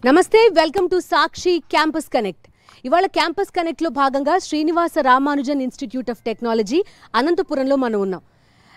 నమస్తే welcome to Sakshi campus connect. ఇవాళ campus connect లో భాగంగా Srinivasa Ramanujan institute of technology అనంతపురంలో మనం ఉన్నాం.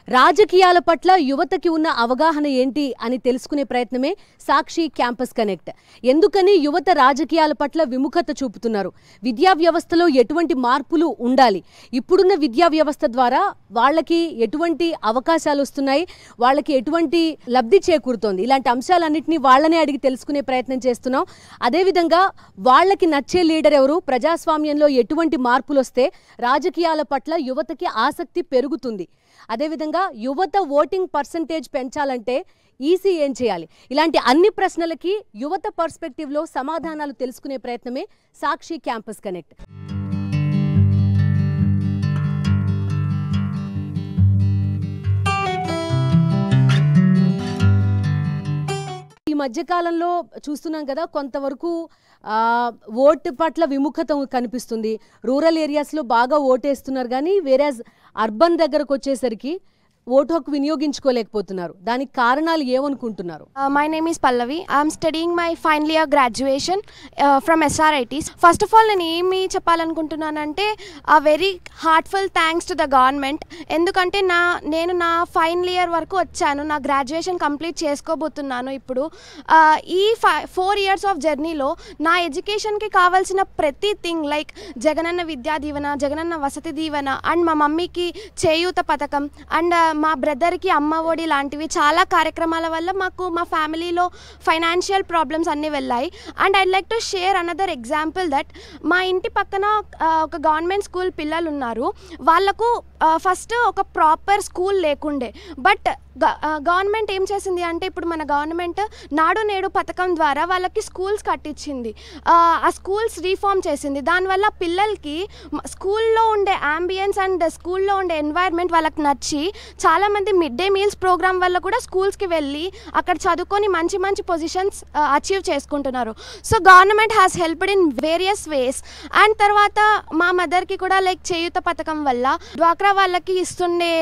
రాజకీయాల పట్ల యువతకి ఉన్న అవగాహన ఏంటి అని తెలుసుకునే ప్రయత్నమే సాక్షి క్యాంపస్ కనెక్ట్. ఎందుకని యువత రాజకీయాల పట్ల విముఖత చూపుతున్నారు, విద్యా వ్యవస్థలో ఎటువంటి మార్పులు ఉండాలి, ఇప్పుడున్న విద్యా వ్యవస్థ ద్వారా వాళ్ళకి ఎటువంటి అవకాశాలు వస్తున్నాయి, వాళ్ళకి ఎటువంటి లబ్ధి చేకూరుతోంది, ఇలాంటి అంశాలన్నింటినీ వాళ్ళనే అడిగి తెలుసుకునే ప్రయత్నం చేస్తున్నాం. అదేవిధంగా వాళ్ళకి నచ్చే లీడర్ ఎవరు, ప్రజాస్వామ్యంలో ఎటువంటి మార్పులు వస్తే రాజకీయాల పట్ల యువతకి ఆసక్తి పెరుగుతుంది, అదేవిధంగా యువత ఓటింగ్ పర్సంటేజ్ పెంచాలంటే ఈసీ ఏం చేయాలి, ఇలాంటి అన్ని ప్రశ్నలకి యువత పర్స్పెక్టివ్లో సమాధానాలు తెలుసుకునే ప్రయత్నమే సాక్షి క్యాంపస్ కనెక్ట్. ఈ మధ్యకాలంలో చూస్తున్నాం కదా, కొంతవరకు ఓటు పట్ల విముఖత కనిపిస్తుంది. రూరల్ ఏరియాస్లో బాగా ఓటేస్తున్నారు, కానీ వేరేజ్ అర్బన్ దగ్గరకు వచ్చేసరికి ఓటు హక్కు వినియోగించుకోలేకపోతున్నారు. దానికి కారణాలు ఏమనుకుంటున్నారు? My name is Pallavi. I am studying my final year graduation from SRITs. First of all, నేను ఏమి చెప్పాలనుకుంటున్నానంటే a very heartful thanks to the government. ఎందుకంటే నేను నా ఫైనల్ ఇయర్ వరకు వచ్చాను, నా గ్రాడ్యుయేషన్ కంప్లీట్ చేసుకోబోతున్నాను. ఇప్పుడు ఈ 4 years ఆఫ్ జర్నీలో నా ఎడ్యుకేషన్కి కావాల్సిన ప్రతి thing like Jagananna Vidya Deevena, Jagananna Vasathi Deevena and మా మమ్మీకి చేయూత పథకం అండ్ మా బ్రదర్కి అమ్మ ఒడి లాంటివి చాలా కార్యక్రమాల వల్ల మాకు మా ఫ్యామిలీలో ఫైనాన్షియల్ ప్రాబ్లమ్స్ అన్నీ వెళ్ళాయి. And I'd like to share another example that మా ఇంటి పక్కన ఒక గవర్నమెంట్ స్కూల్ పిల్లలు ఉన్నారు. వాళ్ళకు ఫస్ట్ ఒక ప్రాపర్ స్కూల్ లేకుండే, బట్ గవర్నమెంట్ ఏం చేసింది అంటే ఇప్పుడు మన గవర్నమెంట్ నాడు నేడు పథకం ద్వారా వాళ్ళకి స్కూల్స్ కట్టించింది, ఆ స్కూల్స్ రీఫార్మ్ చేసింది. దానివల్ల పిల్లలకి స్కూల్లో ఉండే అంబియన్స్ అండ్ స్కూల్లో ఉండే ఎన్వైర్న్మెంట్ వాళ్ళకి నచ్చి చాలామంది మిడ్ డే మీల్స్ ప్రోగ్రామ్ వల్ల కూడా స్కూల్స్కి వెళ్ళి అక్కడ చదువుకొని మంచి మంచి పొజిషన్స్ అచీవ్ చేసుకుంటున్నారు. So government has helped in various ways. And తర్వాత మా మదర్కి కూడా లైక్ చేయూత పథకం వల్ల, డ్వాక్రా వాళ్ళకి ఇస్తుండే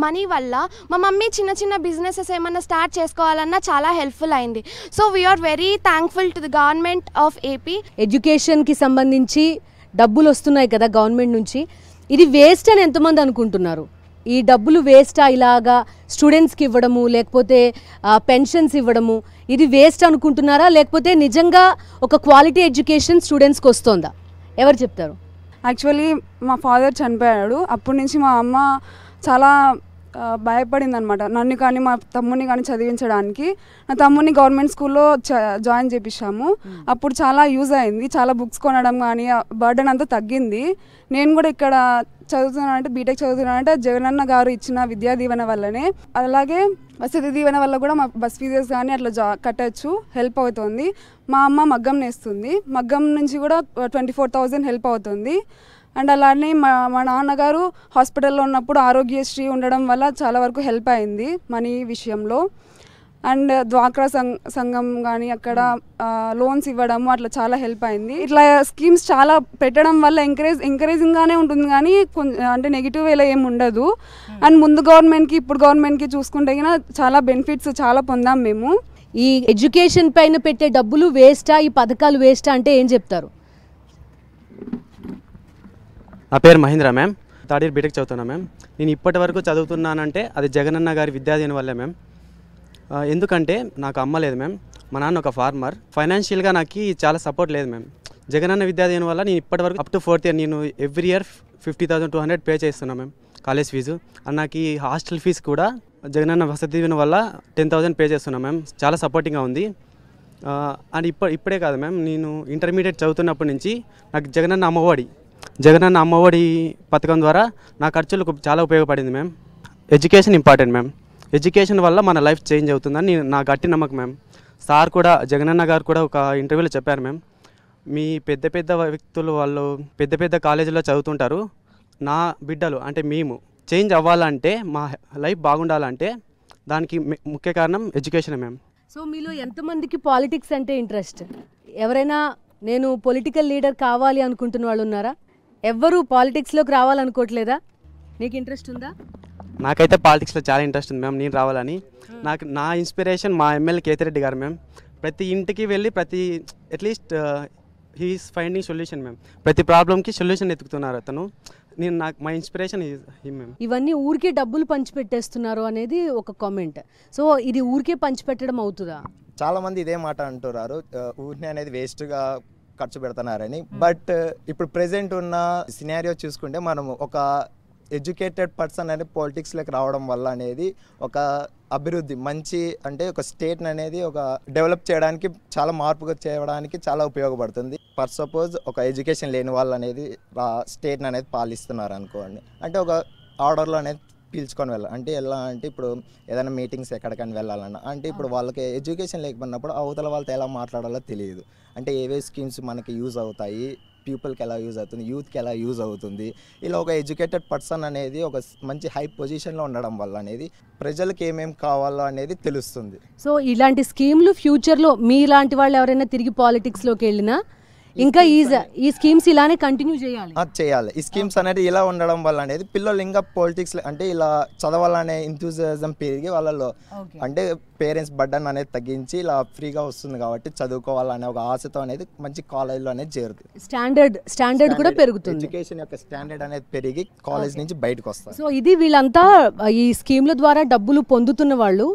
మనీ వల్ల మా మమ్మీ చిన్న చిన్న బిజినెసెస్ ఏమన్నా స్టార్ట్ చేసుకోవాలన్నా చాలా హెల్ప్ఫుల్ అయింది. So we are very thankful to the government of AP. ఎడ్యుకేషన్కి సంబంధించి డబ్బులు వస్తున్నాయి కదా గవర్నమెంట్ నుంచి, ఇది వేస్ట్ అని ఎంతమంది అనుకుంటున్నారు? ఈ డబ్బులు వేస్టా, ఇలాగా స్టూడెంట్స్కి ఇవ్వడము లేకపోతే పెన్షన్స్ ఇవ్వడము, ఇది వేస్ట్ అనుకుంటున్నారా, లేకపోతే నిజంగా ఒక క్వాలిటీ ఎడ్యుకేషన్ స్టూడెంట్స్కి వస్తుందా? ఎవరు చెప్తారు? యాక్చువల్లీ మా ఫాదర్ చనిపోయాడు, అప్పటి నుంచి మా అమ్మ చాలా భయపడింది అనమాట, నన్ను కానీ మా తమ్ముని కానీ చదివించడానికి. నా తమ్ముని గవర్నమెంట్ స్కూల్లో జాయిన్ చేపించాము. అప్పుడు చాలా యూజ్ అయింది, చాలా బుక్స్ కొనడం కానీ బర్డెన్ అంతా తగ్గింది. నేను కూడా ఇక్కడ చదువుతున్నానంటే, బీటెక్ చదువుతున్నానంటే జగనన్న గారు ఇచ్చిన విద్యా దీవెన వల్లనే. అలాగే వసతి దీవెన వల్ల కూడా మా బస్ ఫీజెస్ కానీ అట్లా కట్టచ్చు, హెల్ప్ అవుతుంది. మా అమ్మ మగ్గం నేస్తుంది, మగ్గం నుంచి కూడా 24,000 హెల్ప్ అవుతుంది. అండ్ అలానే మా నాన్నగారు హాస్పిటల్లో ఉన్నప్పుడు ఆరోగ్యశ్రీ ఉండడం వల్ల చాలా వరకు హెల్ప్ అయింది మనీ విషయంలో. అండ్ డ్వాక్రా సంఘం కానీ అక్కడ లోన్స్ ఇవ్వడము అట్లా చాలా హెల్ప్ అయింది. ఇట్లా స్కీమ్స్ చాలా పెట్టడం వల్ల ఎంకరేజింగ్గానే ఉంటుంది, కానీ అంటే నెగిటివ్ వేలో ఏమి ఉండదు. అండ్ ముందు గవర్నమెంట్కి ఇప్పుడు గవర్నమెంట్కి చూసుకుంటే కన్నా చాలా బెనిఫిట్స్ చాలా పొందాం మేము. ఈ ఎడ్యుకేషన్ పైన పెట్టే డబ్బులు వేస్టా, ఈ పథకాలు వేస్టా అంటే ఏం చెప్తారు? నా పేరు Mahendra ma'am, third year BTech చదువుతున్నా మ్యామ్. నేను ఇప్పటి వరకు చదువుతున్నానంటే అది జగనన్న గారి విద్యాదీవెన వల్లే మ్యామ్. ఎందుకంటే నాకు అమ్మ లేదు మ్యామ్, మా నాన్న ఒక ఫార్మర్, ఫైనాన్షియల్గా నాకు చాలా సపోర్ట్ లేదు మ్యామ్. జగనన్న విద్యాదీవెన వల్ల నేను ఇప్పటి వరకు అప్ టు 4th ఇయర్ నేను ఎవ్రీ ఇయర్ 50,200 పే చేస్తున్నాను మ్యామ్ కాలేజ్ ఫీజు. అండ్ నాకు ఈ హాస్టల్ ఫీజు కూడా జగనన్న వసతి దీవెన వల్ల 10,000 పే చేస్తున్నాను మ్యామ్. చాలా సపోర్టింగ్గా ఉంది. అండ్ ఇప్పుడే కాదు మ్యామ్, నేను ఇంటర్మీడియట్ చదువుతున్నప్పటి నుంచి నాకు జగనన్న అమ్మఒడి పథకం ద్వారా నా ఖర్చులకు చాలా ఉపయోగపడింది ma'am. Education important ma'am, education వల్ల మన లైఫ్ చేంజ్ అవుతుందని నా గట్టి నమ్మకం మ్యామ్. సార్ కూడా, జగనన్న గారు కూడా ఒక ఇంటర్వ్యూలో చెప్పారు మ్యామ్, మీ పెద్ద పెద్ద వ్యక్తులు వాళ్ళు పెద్ద పెద్ద కాలేజీలో చదువుతుంటారు, నా బిడ్డలు అంటే మేము చేంజ్ అవ్వాలంటే, మా లైఫ్ బాగుండాలంటే దానికి ముఖ్య కారణం ఎడ్యుకేషన్ మ్యామ్. సో మీలో ఎంతమందికి పాలిటిక్స్ అంటే ఇంట్రెస్ట్? ఎవరైనా నేను పొలిటికల్ లీడర్ కావాలి అనుకుంటున్న వాళ్ళు ఉన్నారా? ఎవ్వరూ పాలిటిక్స్లోకి రావాలనుకోవట్లేదా? నీకు ఇంట్రెస్ట్ ఉందా? నాకైతే పాలిటిక్స్లో చాలా ఇంట్రెస్ట్ ఉంది మ్యామ్, నేను రావాలని. నా ఇన్స్పిరేషన్ మా ఎమ్మెల్యే కేతిరెడ్డి గారు మ్యామ్. ప్రతి ఇంటికి వెళ్ళి at least he is finding solution ma'am. ప్రతి ప్రాబ్లమ్కి సొల్యూషన్ ఎత్తుకుతున్నారు అతను. నాకు మా ఇన్స్పిరేషన్ మ్యామ్. ఇవన్నీ ఊరికే డబ్బులు పంచిపెట్టేస్తున్నారు అనేది ఒక కామెంట్. సో ఇది ఊరికే పంచిపెట్టడం అవుతుందా? చాలామంది ఇదే మాట అంటున్నారు, ఊరిని అనేది వేస్ట్గా ఖర్చు పెడుతున్నారని. బట్ ఇప్పుడు ప్రెసెంట్ ఉన్న సినారియో చూసుకుంటే మనం ఒక ఎడ్యుకేటెడ్ పర్సన్ అనేది పాలిటిక్స్లోకి రావడం వల్ల అనేది ఒక అభివృద్ధి మంచి అంటే ఒక స్టేట్ అనేది ఒక డెవలప్ చేయడానికి చాలా మార్పుగా చేయడానికి చాలా ఉపయోగపడుతుంది. ఫర్ సపోజ్ ఒక ఎడ్యుకేషన్ లేని వాళ్ళు అనేది స్టేట్ అనేది పాలిస్తున్నారు అనుకోండి, అంటే ఒక ఆర్డర్లో అనేది పీల్చుకొని వెళ్ళాలి. అంటే ఎలా అంటే ఇప్పుడు ఏదైనా మీటింగ్స్ ఎక్కడికైనా వెళ్ళాలన్నా అంటే ఇప్పుడు వాళ్ళకి ఎడ్యుకేషన్ లేకపోయినప్పుడు అవతల వాళ్ళతో ఎలా మాట్లాడాలో తెలియదు. అంటే ఏవే స్కీమ్స్ మనకి యూజ్ అవుతాయి, పీపుల్కి ఎలా యూజ్ అవుతుంది, యూత్కి ఎలా యూజ్ అవుతుంది. ఇలా ఒక ఎడ్యుకేటెడ్ పర్సన్ అనేది ఒక మంచి హై పొజిషన్లో ఉండడం వల్ల అనేది ప్రజలకు ఏమేమి కావాలో అనేది తెలుస్తుంది. సో ఇలాంటి స్కీమ్లు ఫ్యూచర్లో మీలాంటి వాళ్ళు ఎవరైనా తిరిగి పాలిటిక్స్లోకి వెళ్ళినా ఇంకా ఈ స్కీమ్స్ ఇలానే కంటిన్యూ చేయాలి. ఈ స్కీమ్స్ అనేది ఇలా ఉండడం వల్ల అనేది పిల్లలు ఇంకా పాలిటిక్స్ అంటే ఇలా చదవాలనే ఎంతూజియాజం పెరిగి వాళ్ళలో అంటే పేరెంట్స్ బర్డన్ అనేది తగ్గించి ఇలా ఫ్రీగా వస్తుంది కాబట్టి చదువుకోవాలనే ఒక ఆశతో అనేది మంచి కాలేజ్లో అనేది చేరుతుంది. స్టాండర్డ్ కూడా పెరుగుతుంది. ఎడ్యుకేషన్ యొక్క స్టాండర్డ్ అనేది పెరిగి కాలేజ్ నుంచి బయటకు వస్తారు. సో ఇది వీళ్ళంతా ఈ స్కీమ్ల ద్వారా డబ్బులు పొందుతున్న వాళ్ళు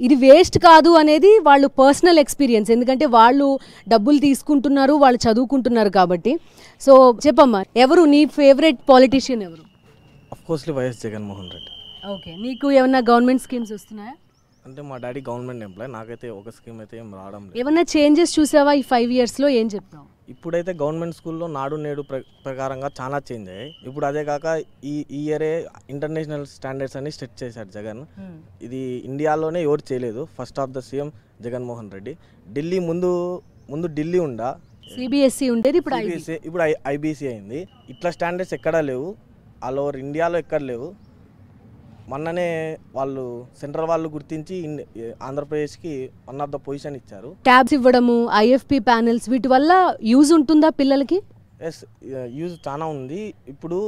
ఇది వేస్ట్ కాదు అనేది వాళ్ళు పర్సనల్ ఎక్స్పీరియన్స్. ఎందుకంటే వాళ్ళు డబ్బులు తీసుకుంటున్నారు, వాళ్ళు చదువుకుంటున్నారు కాబట్టి. సో చెప్పమ్మా, ఎవరు నీ ఫేవరెట్ పాలిటిషియన్ ఎవరు? అఫ్కోర్స్లీ వైఎస్ జగన్మోహన్ రెడ్డి. ఓకే, నీకు ఏమన్నా గవర్నమెంట్ స్కీమ్స్ వస్తున్నాయా? అంటే మా డాడీ గవర్నమెంట్ ఎంప్లాయ్, నాకైతే ఒక స్కీమ్ అయితే ఏం రావడం లేదు. ఏమన్నా చేంజెస్ చూసావా ఈ 5 yearsలో? ఏం చెప్తావు? ఇప్పుడైతే గవర్నమెంట్ స్కూల్లో నాడు నేడు ప్రకారంగా చాలా చేంజ్ అయ్యాయి. ఇప్పుడు అదే కాక ఈ ఇయరే ఇంటర్నేషనల్ స్టాండర్డ్స్ అని సెట్ చేశాడు జగన్. ఇది ఇండియాలోనే ఎవరు చేయలేదు. First of the CM Jaganmohan Reddy. Delhi ముందు ఢిల్లీ ఉండా సిబిఎస్ఈ ఉండేది, ఇప్పుడు ఐబీసీ అయింది. ఇట్లా స్టాండర్డ్స్ ఎక్కడా లేవు, ఆల్ ఓవర్ ఇండియాలో ఎక్కడ లేవు. మొన్ననే వాళ్ళు సెంట్రల్ వాళ్ళు గుర్తించి ఆంధ్రప్రదేశ్కి 1 of the పొజిషన్ ఇచ్చారు. ట్యాబ్స్ ఇవ్వడము, ఐఎఫ్పి ప్యానెల్స్, వీటి వల్ల యూజ్ ఉంటుందా పిల్లలకి? ఎస్, యూజ్ చాలా ఉంది. ఇప్పుడు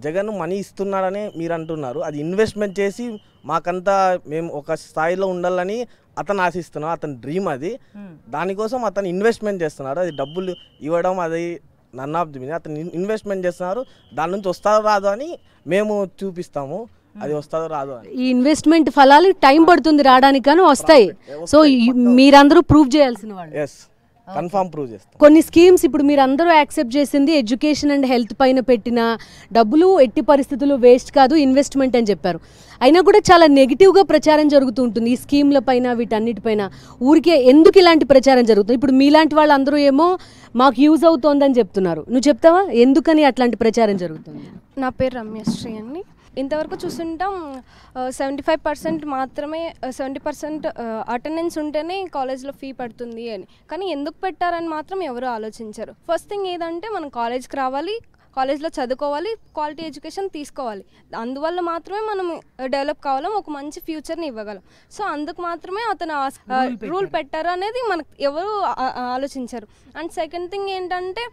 జగన్ మనీ ఇస్తున్నాడని మీరు అంటున్నారు, అది ఇన్వెస్ట్మెంట్ చేసి మాకంతా మేము ఒక స్థాయిలో ఉండాలని అతను ఆశిస్తున్నాడు. అతని డ్రీమ్ అది. దానికోసం అతను ఇన్వెస్ట్మెంట్ చేస్తున్నాడు. అది డబ్బులు ఇవ్వడం అది నన్ ఆఫ్ ది మీనింగ్. అతను ఇన్వెస్ట్మెంట్ చేస్తున్నారు, దాని నుంచి వస్తారో రాదో అని మేము చూపిస్తాము. అది వస్తుందో రాదు అని. ఈ ఇన్వెస్ట్మెంట్ ఫలాలు టైం పడుతుంది రావడానికి, కానీ వస్తాయి. సో మీరందరూ ప్రూవ్ చేయాల్సిన వాళ్ళు. ఎస్, కన్ఫర్మ్ ప్రూవ్ చేస్తాం. కొన్ని స్కీమ్స్ ఇప్పుడు మీరందరూ యాక్సెప్ట్ చేసింది ఎడ్యుకేషన్ అండ్ హెల్త్ పైన పెట్టిన డబ్బులు ఎట్టి పరిస్థితుల్లో వేస్ట్ కాదు, ఇన్వెస్ట్మెంట్ అని చెప్పారు. అయినా కూడా చాలా నెగిటివ్గా ప్రచారం జరుగుతూ ఉంటుంది ఈ స్కీమ్ల పైన, వీటన్నిటిపైన. ఊరికే ఎందుకు ఇలాంటి ప్రచారం జరుగుతుంది? ఇప్పుడు మీలాంటి వాళ్ళందరూ ఏమో మాకు యూజ్ అవుతోందని చెప్తున్నారు. నువ్వు చెప్తావా ఎందుకని అట్లాంటి ప్రచారం జరుగుతుంది? నా పేరు రమ్యశ్రీ అండి. ఇంతవరకు చూస్తుంటాం 75% మాత్రమే 70% అటెండెన్స్ ఉంటేనే కాలేజ్లో ఫీ పడుతుంది అని. కానీ ఎందుకు పెట్టారని మాత్రం ఎవరు ఆలోచించరు. ఫస్ట్ థింగ్ ఏదంటే మనం కాలేజ్కి రావాలి, కాలేజ్లో చదువుకోవాలి, క్వాలిటీ ఎడ్యుకేషన్ తీసుకోవాలి. అందువల్ల మాత్రమే మనం డెవలప్ కావాలం, ఒక మంచి ఫ్యూచర్ని ఇవ్వగలం. సో అందుకు మాత్రమే అతను రూల్ పెట్టారు అనేది మనకు ఎవరు ఆలోచించరు. అండ్ సెకండ్ థింగ్ ఏంటంటే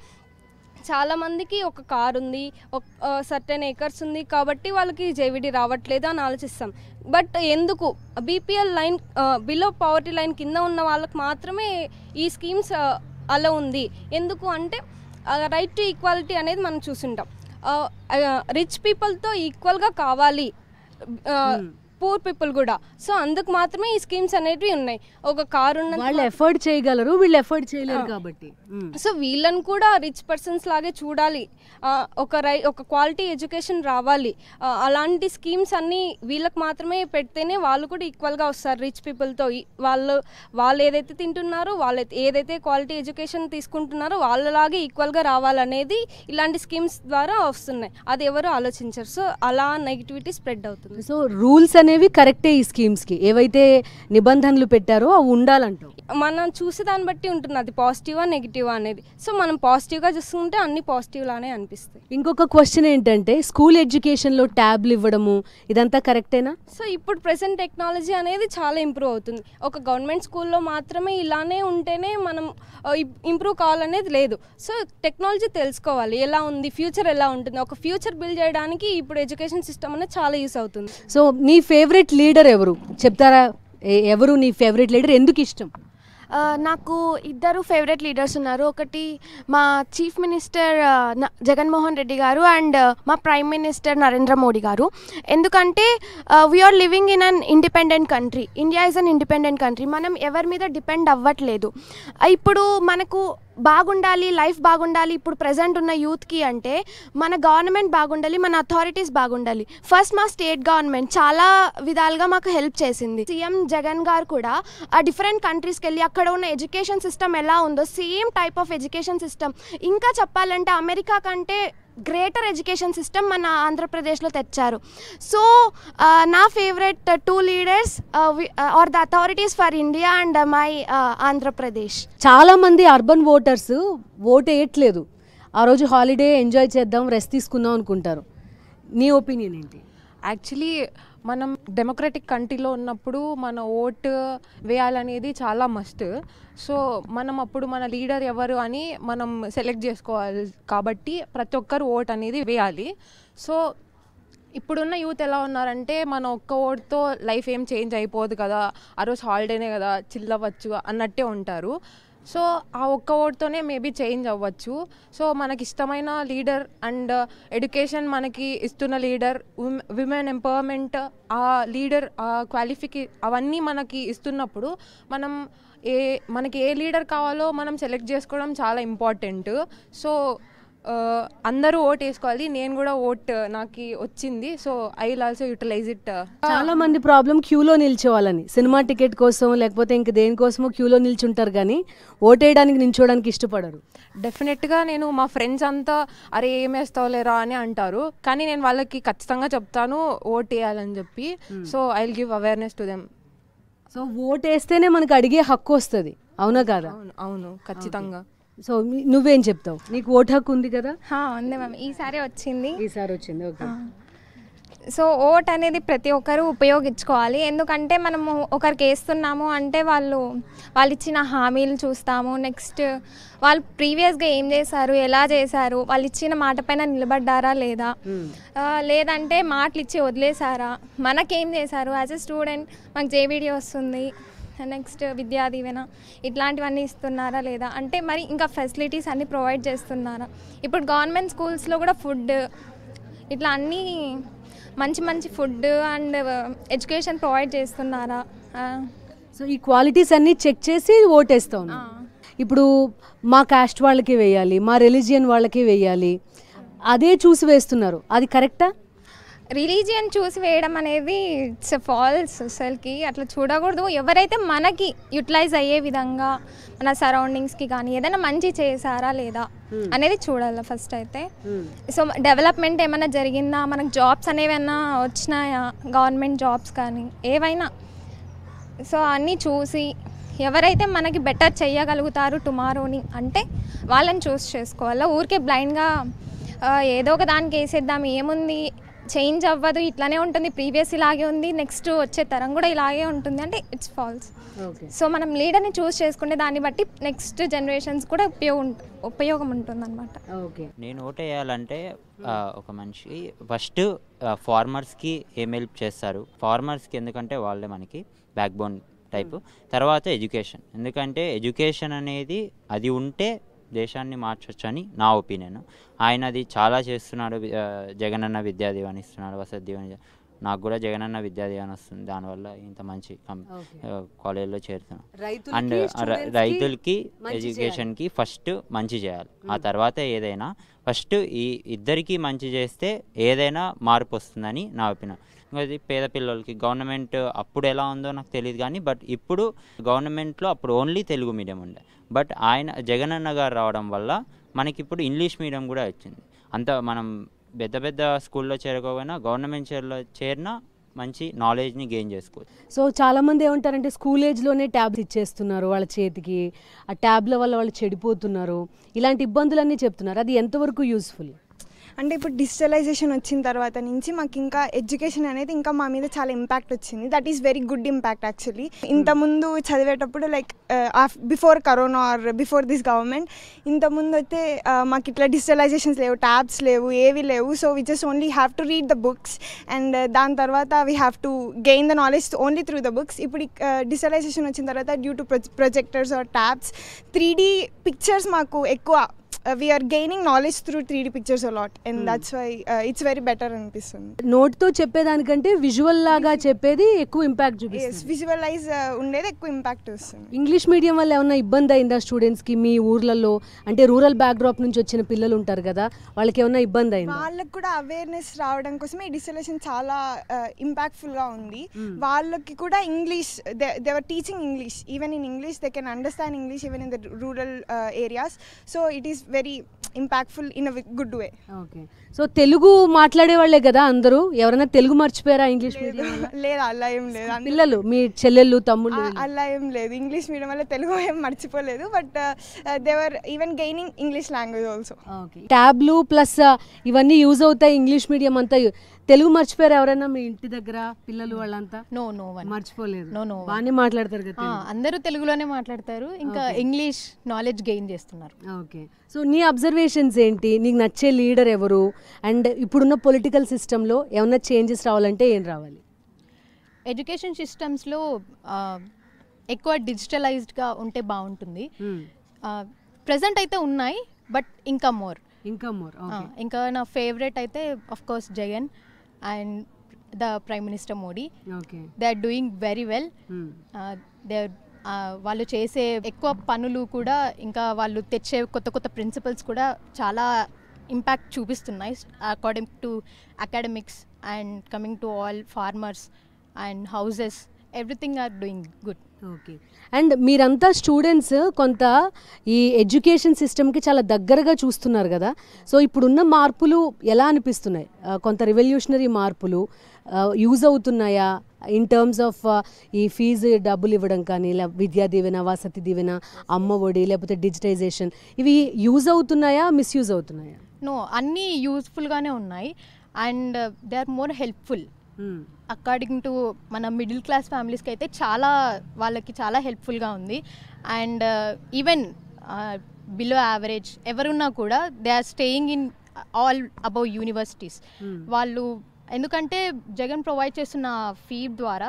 చాలామందికి ఒక కార్ ఉంది, ఒక సర్టెన్ ఏకర్స్ ఉంది కాబట్టి వాళ్ళకి జేవిడి రావట్లేదు అని ఆలోచిస్తాం. బట్ ఎందుకు BPL line below poverty line కింద ఉన్న వాళ్ళకి మాత్రమే ఈ స్కీమ్స్ అలా ఉంది? ఎందుకు అంటే రైట్ టు ఈక్వాలిటీ అనేది మనం చూసుంటాం. రిచ్ పీపుల్తో ఈక్వల్గా కావాలి పూర్ పీపుల్ కూడా. సో అందుకు మాత్రమే ఈ స్కీమ్స్ అనేవి ఉన్నాయి. ఒక కారు ఉన్న వాళ్ళు ఎఫర్ట్ చేయగలరు, వీళ్ళు ఎఫర్ట్ చేయలేరు కాబట్టి. సో వీళ్ళని కూడా రిచ్ పర్సన్స్ లాగే చూడాలి, ఒక క్వాలిటీ ఎడ్యుకేషన్ రావాలి. అలాంటి స్కీమ్స్ అన్నీ వీళ్ళకి మాత్రమే పెడితేనే వాళ్ళు కూడా ఈక్వల్గా వస్తారు రిచ్ పీపుల్తో. వాళ్ళు ఏదైతే తింటున్నారో, వాళ్ళు ఏదైతే క్వాలిటీ ఎడ్యుకేషన్ తీసుకుంటున్నారో వాళ్ళలాగే ఈక్వల్గా రావాలనేది ఇలాంటి స్కీమ్స్ ద్వారా వస్తున్నాయి. అది ఎవరు ఆలోచించరు. సో అలా నెగిటివిటీ స్ప్రెడ్ అవుతుంది. సో రూల్స్ అనేవి కరెక్టే, ఈ స్కీమ్స్కి ఏవైతే నిబంధనలు పెట్టారో అవి ఉండాలంటావు. మనం చూసే దాన్ని బట్టి ఉంటుంది అది పాజిటివా నెగిటివా అనేది. సో మనం పాజిటివ్గా చూసుకుంటే అన్ని పాజిటివ్ లానే అనిపిస్తాయి. ఇంకొక క్వశ్చన్ ఏంటంటే స్కూల్ ఎడ్యుకేషన్లో ట్యాబ్లు ఇవ్వడము ఇదంతా కరెక్టేనా? సో ఇప్పుడు ప్రెసెంట్ టెక్నాలజీ అనేది చాలా ఇంప్రూవ్ అవుతుంది. ఒక గవర్నమెంట్ స్కూల్లో మాత్రమే ఇలానే ఉంటేనే మనం ఇంప్రూవ్ కావాలనేది లేదు. సో టెక్నాలజీ తెలుసుకోవాలి, ఎలా ఉంది, ఫ్యూచర్ ఎలా ఉంటుంది. ఒక ఫ్యూచర్ బిల్డ్ చేయడానికి ఇప్పుడు ఎడ్యుకేషన్ సిస్టమ్ అనేది చాలా యూస్ అవుతుంది. సో నీ ఫేవరెట్ లీడర్ ఎవరు చెప్తారా? ఎవరు నీ ఫేవరెట్ లీడర్, ఎందుకు ఇష్టం? నాకు ఇద్దరు ఫేవరెట్ లీడర్స్ ఉన్నారు. ఒకటి మా చీఫ్ మినిస్టర్ జగన్మోహన్ రెడ్డి గారు అండ్ మా ప్రైమ్ మినిస్టర్ నరేంద్ర మోడీ గారు. ఎందుకంటే we are living in an independent country. India is an independent country. మనం ఎవరి మీద డిపెండ్ అవ్వట్లేదు. ఇప్పుడు మనకు బాగుండాలి, లైఫ్ బాగుండాలి ఇప్పుడు ప్రజెంట్ ఉన్న యూత్కి అంటే మన గవర్నమెంట్ బాగుండాలి, మన అథారిటీస్ బాగుండాలి. ఫస్ట్ మా స్టేట్ గవర్నమెంట్ చాలా విధాలుగా మాకు హెల్ప్ చేసింది. సీఎం జగన్ గారు కూడా ఆ డిఫరెంట్ కంట్రీస్కి వెళ్ళి అక్కడ ఉన్న ఎడ్యుకేషన్ సిస్టమ్ ఎలా ఉందో same type of education system, ఇంకా చెప్పాలంటే అమెరికా కంటే గ్రేటర్ ఎడ్యుకేషన్ సిస్టమ్ మన ఆంధ్రప్రదేశ్లో తెచ్చారు. సో నా favourite 2 leaders are the authorities for India and my Andhra Pradesh. చాలా మంది అర్బన్ ఓటర్స్ ఓటు వేయట్లేదు. ఆ రోజు హాలిడే ఎంజాయ్ చేద్దాం, రెస్ట్ తీసుకుందాం అనుకుంటారు. నీ ఒపీనియన్ ఏంటి? యాక్చువల్లీ మనం డెమోక్రటిక్ కంట్రీలో ఉన్నప్పుడు మన ఓటు వేయాలనేది చాలా మస్ట్. సో మనం అప్పుడు మన లీడర్ ఎవరు అని మనం సెలెక్ట్ చేసుకోవాలి కాబట్టి ప్రతి ఒక్కరు ఓట్ అనేది వేయాలి. సో ఇప్పుడున్న యూత్ ఎలా ఉన్నారంటే మన ఒక్క ఓటుతో లైఫ్ ఏం చేంజ్ అయిపోదు కదా, ఆ రోజు హాలిడేనే కదా చిల్లవచ్చు అన్నట్టే ఉంటారు. సో ఆ ఒక్క ఓటుతోనే మేబీ చేంజ్ అవ్వచ్చు. సో మనకి ఇష్టమైన లీడర్ అండ్ ఎడ్యుకేషన్ మనకి ఇస్తున్న లీడర్, విమెన్ ఎంపవర్మెంట్, ఆ లీడర్ అవన్నీ మనకి ఇస్తున్నప్పుడు మనకి ఏ లీడర్ కావాలో మనం సెలెక్ట్ చేసుకోవడం చాలా ఇంపార్టెంట్. సో అందరూ ఓట్ వేసుకోవాలి. నేను కూడా ఓట్ నాకు వచ్చింది. So I will also utilize it. చాలా మంది ప్రాబ్లం క్యూలో నిల్చోవాలని, సినిమా టికెట్ కోసం లేకపోతే ఇంక దేనికోసమో క్యూలో నిల్చుంటారు కానీ ఓటేయడానికి నిల్చోవడానికి ఇష్టపడరు. డెఫినెట్గా నేను మా ఫ్రెండ్స్ అంతా అరే ఏమేస్తావులేరా అని అంటారు, కానీ నేను వాళ్ళకి ఖచ్చితంగా చెప్తాను ఓట్ వేయాలని చెప్పి. So I will give awareness to them. So vote వేస్తేనే మనకు అడిగే హక్కు వస్తుంది, అవునా కాదా? అవును ఖచ్చితంగా. సో నువ్వేం చెప్తావు? నీకు ఓటు హక్కు ఉంది కదా? ఉంది మ్యామ్, ఈసారి వచ్చింది. ఓకే. సో ఓట్ అనేది ప్రతి ఒక్కరూ ఉపయోగించుకోవాలి. ఎందుకంటే మనము ఒకరికి వేస్తున్నాము అంటే వాళ్ళు ఇచ్చిన హామీలు చూస్తాము. నెక్స్ట్ వాళ్ళు ప్రీవియస్గా ఏం చేశారు, ఎలా చేశారు, వాళ్ళు ఇచ్చిన మాట పైన నిలబడ్డారా లేదా, లేదంటే మాటలు ఇచ్చి వదిలేసారా, మనకేం చేశారు. యాజ్ ఎ స్టూడెంట్ మాకు జేబీడీ వస్తుంది, నెక్స్ట్ విద్యా దీవెన ఇట్లాంటివన్నీ ఇస్తున్నారా లేదా, అంటే మరి ఇంకా ఫెసిలిటీస్ అన్నీ ప్రొవైడ్ చేస్తున్నారా. ఇప్పుడు గవర్నమెంట్ స్కూల్స్లో కూడా ఫుడ్ ఇట్లా అన్నీ మంచి ఫుడ్ అండ్ ఎడ్యుకేషన్ ప్రొవైడ్ చేస్తున్నారా. సో ఈ క్వాలిటీస్ అన్నీ చెక్ చేసి ఓటేస్తాం. ఇప్పుడు మా కాస్ట్ వాళ్ళకి వేయాలి, మా రిలీజియన్ వాళ్ళకి వేయాలి, అదే చూసి వేస్తున్నారు, అది కరెక్టా? రిలీజియన్ చూసి వేయడం అనేది ఇట్స్ ఫాల్స్. అసలుకి అట్లా చూడకూడదు. ఎవరైతే మనకి యూటిలైజ్ అయ్యే విధంగా మన సరౌండింగ్స్కి కానీ ఏదైనా మంచి చేశారా లేదా అనేది చూడాలి ఫస్ట్ అయితే. సో డెవలప్మెంట్ ఏమైనా జరిగిందా, మనకు జాబ్స్ అనేవైనా వచ్చినాయా, గవర్నమెంట్ జాబ్స్ కానీ ఏవైనా. సో అన్నీ చూసి ఎవరైతే మనకి బెటర్ చేయగలుగుతారు టుమారోని అంటే వాళ్ళని చూస్ చేసుకోవాలి. ఊరికే బ్లైండ్గా ఏదో ఒక దానికి వేసేద్దాం, ఏముంది చేంజ్ అవ్వదు, ఇట్లానే ఉంటుంది, ప్రీవియస్ ఇలాగే ఉంది, నెక్స్ట్ వచ్చే తరం కూడా ఇలాగే ఉంటుంది అంటే ఇట్స్ ఫాల్స్. సో మనం లీడర్ని చూస్ చేసుకుంటే దాన్ని బట్టి నెక్స్ట్ జనరేషన్స్ కూడా ఉపయోగం ఉంటుంది అనమాట. నేను ఓటు వేయాలంటే ఒక మనిషి ఫస్ట్ ఫార్మర్స్కి ఏం హెల్ప్ చేస్తారు, ఫార్మర్స్కి ఎందుకంటే వాళ్ళే మనకి బ్యాక్ బోన్ టైపు. తర్వాత ఎడ్యుకేషన్, ఎందుకంటే ఎడ్యుకేషన్ అనేది అది ఉంటే దేశాన్ని మార్చొచ్చు అని నా ఒపీనియన్. ఆయన అది చాలా చేస్తున్నాడు. జగనన్న విద్యా దీవెన ఇస్తున్నాడు, వసతి దీవెన. నాకు కూడా జగనన్న విద్యా దీవెన వస్తుంది, దానివల్ల ఇంత మంచి కాలేజ్లో చేరుతున్నాను. అండ్ రైతులకి ఎడ్యుకేషన్కి ఫస్ట్ మంచి చేయాలి, ఆ తర్వాత ఏదైనా. ఫస్ట్ ఈ ఇద్దరికి మంచి చేస్తే ఏదైనా మార్పు వస్తుందని నా ఒపీనియన్. ఇంకోది పేద పిల్లలకి గవర్నమెంట్ అప్పుడు ఎలా ఉందో నాకు తెలియదు కానీ బట్ ఇప్పుడు గవర్నమెంట్లో అప్పుడు ఓన్లీ తెలుగు మీడియం ఉండే, బట్ ఆయన జగనన్న గారు రావడం వల్ల మనకి ఇప్పుడు ఇంగ్లీష్ మీడియం కూడా వచ్చింది. అంత మనం పెద్ద స్కూల్లో చేరుకోకపోయినా గవర్నమెంట్ చేరినా మంచి నాలెడ్జ్ని గెయిన్ చేసుకోవచ్చు. సో చాలామంది ఏమంటారంటే స్కూల్ ఏజ్లోనే ట్యాబ్స్ ఇచ్చేస్తున్నారు వాళ్ళ చేతికి, ఆ ట్యాబ్ల వల్ల వాళ్ళు చెడిపోతున్నారు, ఇలాంటి ఇబ్బందులన్నీ చెప్తున్నారు. అది ఎంతవరకు యూస్ఫుల్? అంటే ఇప్పుడు డిజిటలైజేషన్ వచ్చిన తర్వాత నుంచి మాకు ఇంకా ఎడ్యుకేషన్ అనేది ఇంకా మా మీద చాలా ఇంపాక్ట్ వచ్చింది. That is very good impact actually. ఇంతకుముందు చదివేటప్పుడు like before corona are before this government ఇంతకుముందు అయితే మాకు ఇట్లా డిజిటలైజేషన్స్ లేవు, ట్యాబ్స్ లేవు, ఏవి లేవు. So we just only have to read the books and దాని తర్వాత we have to gain the knowledge only through the books. ఇప్పుడు డిజిటలైజేషన్ వచ్చిన తర్వాత due to projectors or tabs 3D pictures మాకు ఎక్కువ we are gaining knowledge through 3D pictures a lot and that's why it's very better అనిపిస్తుంది. నోట్తో చెప్పేదానికంటే visual లాగా చెప్పేది ఎక్కువ impact చూపిస్తుంది. విజువలైజ్ ఉండేది ఎక్కువ ఇంపాక్ట్ వస్తుంది. ఇంగ్లీష్ మీడియం వల్ల ఏమన్నా ఇబ్బంది అయిందా స్టూడెంట్స్కి మీ ఊర్లలో? అంటే రూరల్ బ్యాక్డ్రాప్ నుంచి వచ్చిన పిల్లలు ఉంటారు కదా, వాళ్ళకి ఏమన్నా ఇబ్బంది అయిందా? వాళ్ళకి కూడా అవేర్నెస్ రావడం కోసమే ఈ డిజిటలైజేషన్ చాలా ఇంపాక్ట్ఫుల్గా ఉంది. వాళ్ళకి కూడా English they were teaching English, even in English they can understand English even in the rural areas. So it is very impactful in a good way. Okay. So Telugu మాట్లాడే వాళ్ళే కదా అందరూ, ఎవరైనా తెలుగు మర్చిపోయారా ఇంగ్లీష్ మీడియం? లేదు, అలా ఏం లేదు. పిల్లలు మీ చెల్లెళ్ళు తమ్ముళ్ళు అలా ఏం లేదు. ఇంగ్లీష్ మీడియం వల్ల తెలుగు ఏం మర్చిపోలేదు, but they were even gaining English language also. ట్యాబ్లు ప్లస్ ఇవన్నీ యూజ్ అవుతాయి ఇంగ్లీష్ మీడియం అంతా. తెలుగు మర్చిపోయారు ఎవరైనా మీ ఇంటి దగ్గర పిల్లలు వాళ్ళంతా? నో మర్చిపోలేదు. నో బాగానే మాట్లాడతారు కదా, అందరూ తెలుగులోనే మాట్లాడతారు, ఇంకా ఇంగ్లీష్ నాలెడ్జ్ గెయిన్ చేస్తున్నారు. ఓకే. సో నీ అబ్జర్వేషన్స్ ఏంటి? నీకు నచ్చే లీడర్ ఎవరు? అండ్ ఇప్పుడున్న పొలిటికల్ సిస్టంలో ఏమన్నా చేంజెస్ రావాలంటే ఏం రావాలి? ఎడ్యుకేషన్ సిస్టమ్స్లో ఎక్కువ డిజిటలైజ్డ్గా ఉంటే బాగుంటుంది. ప్రజెంట్ అయితే ఉన్నాయి, బట్ ఇంకా మోర్. ఇంకా నా ఫేవరెట్ అయితే of course Jagan and the prime minister Modi. They are doing very well. వాళ్ళు చేసే ఎక్కువ పనులు కూడా, ఇంకా వాళ్ళు తెచ్చే కొత్త కొత్త ప్రిన్సిపల్స్ కూడా చాలా ఇంపాక్ట్ చూపిస్తున్నాయి according to academics and coming to all farmers and houses. Everything are doing good. Okay. And మీరంతా స్టూడెంట్స్ కొంత ఈ ఎడ్యుకేషన్ సిస్టమ్కి చాలా దగ్గరగా చూస్తున్నారు కదా, సో ఇప్పుడున్న మార్పులు ఎలా అనిపిస్తున్నాయి? కొంత రివల్యూషనరీ మార్పులు యూజ్ అవుతున్నాయా ఇన్ టర్మ్స్ ఆఫ్ ఈ ఫీజు డబ్బులు ఇవ్వడం కానీ, విద్యా దీవెన, వసతి దీవెన, అమ్మ ఒడి, లేకపోతే డిజిటైజేషన్, ఇవి యూజ్ అవుతున్నాయా, మిస్యూజ్ అవుతున్నాయా? నో, అన్నీ యూజ్ఫుల్గానే ఉన్నాయి and they are more helpful. According to మన మిడిల్ క్లాస్ ఫ్యామిలీస్కి అయితే వాళ్ళకి చాలా హెల్ప్ఫుల్గా ఉంది. అండ్ ఈవెన్ బిలో యావరేజ్ ఎవరున్నా కూడా they are staying in all above universities. వాళ్ళు ఎందుకంటే జగన్ ప్రొవైడ్ చేస్తున్న ఫీ ద్వారా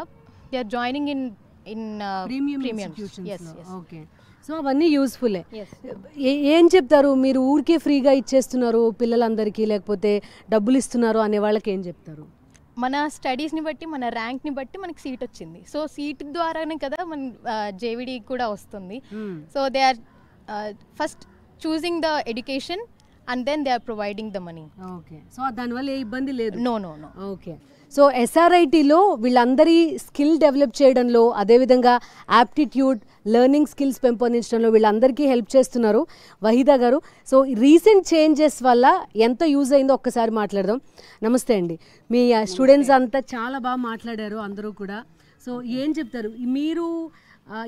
they are joining in premium. Okay. So అవన్నీ యూస్ఫుల్లే. ఏం చెప్తారు మీరు? ఊరికే ఫ్రీగా ఇచ్చేస్తున్నారు పిల్లలందరికీ, లేకపోతే డబ్బులు ఇస్తున్నారు అనే వాళ్ళకి ఏం చెప్తారు? మన స్టడీస్ని బట్టి, మన ర్యాంక్ని బట్టి మనకి సీట్ వచ్చింది. సో సీట్ ద్వారానే కదా మన జేవిడి కూడా వస్తుంది. So they are first choosing the education and then they are providing the money. Okay. So దానివల్ల ఏ ఇబ్బంది లేదు? నో. ఓకే. సో ఎస్ఆర్ఐటీలో వీళ్ళందరి స్కిల్ డెవలప్ చేయడంలో, అదేవిధంగా యాప్టిట్యూడ్ లెర్నింగ్ స్కిల్స్ పెంపొందించడంలో వీళ్ళందరికీ హెల్ప్ చేస్తున్నారు వహీదా గారు. సో రీసెంట్ చేంజెస్ వల్ల ఎంత యూజ్ అయిందో ఒక్కసారి మాట్లాడదాం. నమస్తే అండి. మీ స్టూడెంట్స్ అంతా చాలా బాగా మాట్లాడారు అందరూ కూడా. సో ఏం చెప్తారు మీరు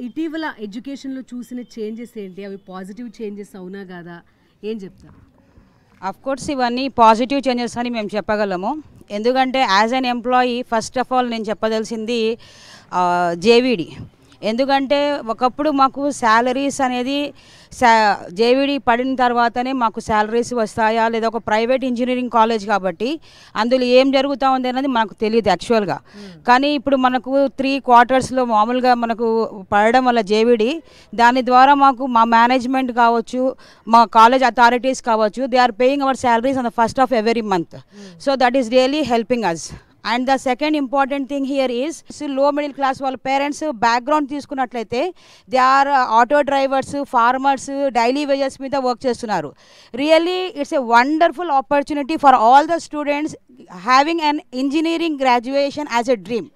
ఇటీవల ఎడ్యుకేషన్లో చూసిన చేంజెస్ ఏంటి? అవి పాజిటివ్ చేంజెస్ అవునా కాదా? ఏం చెప్తారు? అఫ్ కోర్స్ ఇవన్నీ పాజిటివ్ చేంజెస్ అని మేము చెప్పగలము. ఎందుకంటే as an employee first of all నేను చెప్పదలిసింది జేవిడి. ఎందుకంటే ఒకప్పుడు మాకు శాలరీస్ అనేది జేవిడి పడిన తర్వాతనే మాకు శాలరీస్ వస్తాయా, లేదా ఒక ప్రైవేట్ ఇంజనీరింగ్ కాలేజ్ కాబట్టి అందులో ఏం జరుగుతూ ఉంది అనేది మనకు తెలియదు యాక్చువల్గా. కానీ ఇప్పుడు మనకు 3 quartersలో మామూలుగా మనకు పడడం వల్ల జేవిడి, దాని ద్వారా మాకు మా మేనేజ్మెంట్ కావచ్చు, మా కాలేజ్ అథారిటీస్ కావచ్చు, they are paying our salaries on the 1st of every month. So that is really helping us. And the second important thing here is low middle class వాళ్ళ parents background తీసుకున్నట్లయితే they are auto drivers, farmers, daily wages మీద work చేస్తున్నారు. Really it's a wonderful opportunity for all the students. Having an engineering graduation as a dream.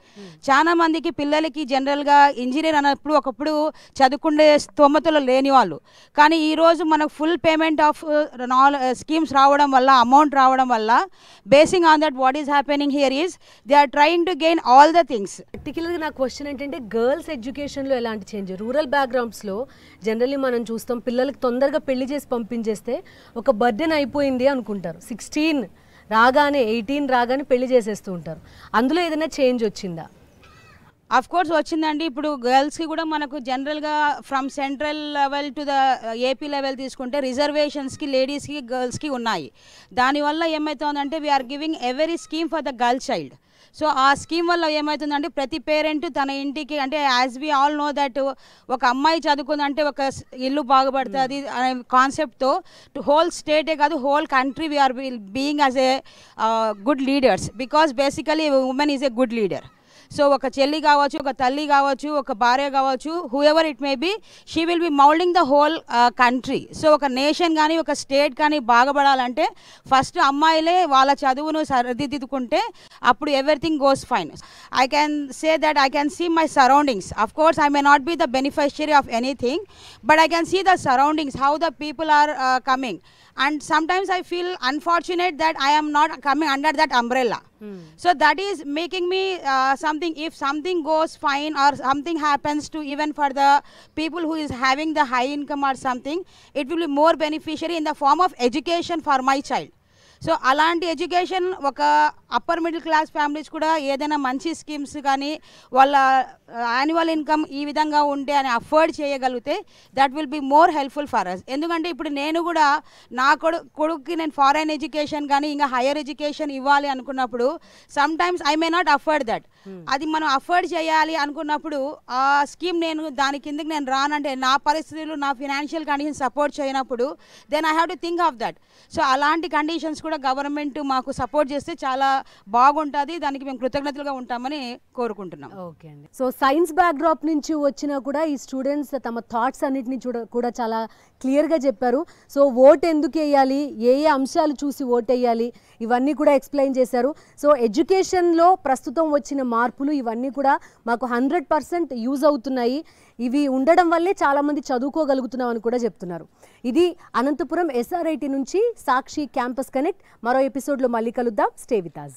చాలా మందికి పిల్లలకి జనరల్గా engineer అన్నప్పుడు ఒకప్పుడు చదువుకునే స్తోమతలో లేని వాళ్ళు, కానీ ఈరోజు మనకు ఫుల్ పేమెంట్ ఆఫ్ స్కీమ్స్ రావడం వల్ల, అమౌంట్ రావడం వల్ల, basing on that what is happening here is they are trying to gain all the things. పర్టికులర్గా నా క్వశ్చన్ ఏంటంటే గర్ల్స్ ఎడ్యుకేషన్లో ఎలాంటి చేంజ్? రూరల్ బ్యాక్గ్రౌండ్స్లో జనరల్లీ మనం చూస్తాం పిల్లలకి తొందరగా పెళ్లి చేసి పంపించేస్తే ఒక బర్డెన్ అయిపోయింది అనుకుంటారు. 16 రాగానే 18 రాగానే పెళ్లి చేసేస్తూ ఉంటారు. అందులో ఏదైనా చేంజ్ వచ్చిందా? అఫ్ కోర్స్ వచ్చిందండి. ఇప్పుడు గర్ల్స్కి కూడా మనకు జనరల్గా from central level to the AP level తీసుకుంటే రిజర్వేషన్స్కి లేడీస్కి గర్ల్స్కి ఉన్నాయి. దానివల్ల ఏమవుతుందంటే we are giving every scheme for the girl child. So ఆ స్కీమ్ వల్ల ఏమవుతుందంటే ప్రతి పేరెంట్ తన ఇంటికి, అంటే as we all know that ఒక అమ్మాయి చదువుకుందంటే ఒక ఇల్లు బాగుపడుతుంది అనే కాన్సెప్ట్తో హోల్ స్టేటే కాదు whole country we are being as a good leaders, because basically women is a good leader. So ఒక చెల్లి కావచ్చు, ఒక తల్లి కావచ్చు, ఒక భార్య కావచ్చు, whoever it may be, she will be moulding the whole country. So ఒక నేషన్ కానీ ఒక స్టేట్ కానీ బాగుపడాలంటే ఫస్ట్ అమ్మాయిలే వాళ్ళ చదువును సరిదిద్దుకుంటే అప్పుడు everything goes fine. I can say that I can see my surroundings. Of course I may not be the beneficiary of anything, but I can see the surroundings, how the people are coming. And sometimes I feel unfortunate that I am not coming under that umbrella. So that is making me something, if something goes fine or something happens to even for the people who is having the high income or something, it will be more beneficiary in the form of education for my child. So అలాంటి education ఒక upper middle class families కూడా ఏదైనా మంచి schemes కానీ వాళ్ళ annual income ఈ విధంగా ఉంటే అని అఫోర్డ్ చేయగలిగితే that will be more helpful for us. ఎందుకంటే ఇప్పుడు నేను కూడా నా కొడుకుకి నేను ఫారెన్ ఎడ్యుకేషన్ కానీ ఇంకా హైయర్ ఎడ్యుకేషన్ ఇవ్వాలి అనుకున్నప్పుడు some times I may not afford that. అది మనం అఫోర్డ్ చేయాలి అనుకున్నప్పుడు ఆ స్కీమ్ నేను దాని కిందకి నేను రానంటే నా పరిస్థితులు నా ఫినాన్షియల్ కండిషన్ సపోర్ట్ చేయనప్పుడు then I have to think of that. So అలాంటి కండిషన్స్ కూడా గవర్నమెంట్ మాకు సపోర్ట్ చేస్తే చాలా బాగుంటుంది. దానికి మేము కృతజ్ఞతలుగా ఉంటామని కోరుకుంటున్నాం. ఓకే అండి. సో సైన్స్ బ్యాక్డ్రాప్ నుంచి వచ్చినా కూడా ఈ స్టూడెంట్స్ తమ థాట్స్ అన్నిటిని కూడా చాలా క్లియర్గా చెప్పారు. సో ఓట్ ఎందుకు వేయాలి, ఏ ఏ అంశాలు చూసి ఓట్ వేయాలి, ఇవన్నీ కూడా ఎక్స్ప్లెయిన్ చేశారు. సో ఎడ్యుకేషన్లో ప్రస్తుతం వచ్చిన మార్పులు ఇవన్నీ కూడా మాకు 100% యూజ్ అవుతున్నాయి. ఇవి ఉండడం వల్లే చాలామంది చదువుకోగలుగుతున్నాం అని కూడా చెప్తున్నారు. ఇది అనంతపురం SRIT నుంచి సాక్షి క్యాంపస్ కనెక్ట్. మరో ఎపిసోడ్లో మళ్ళీ కలుద్దాం. Stay with us.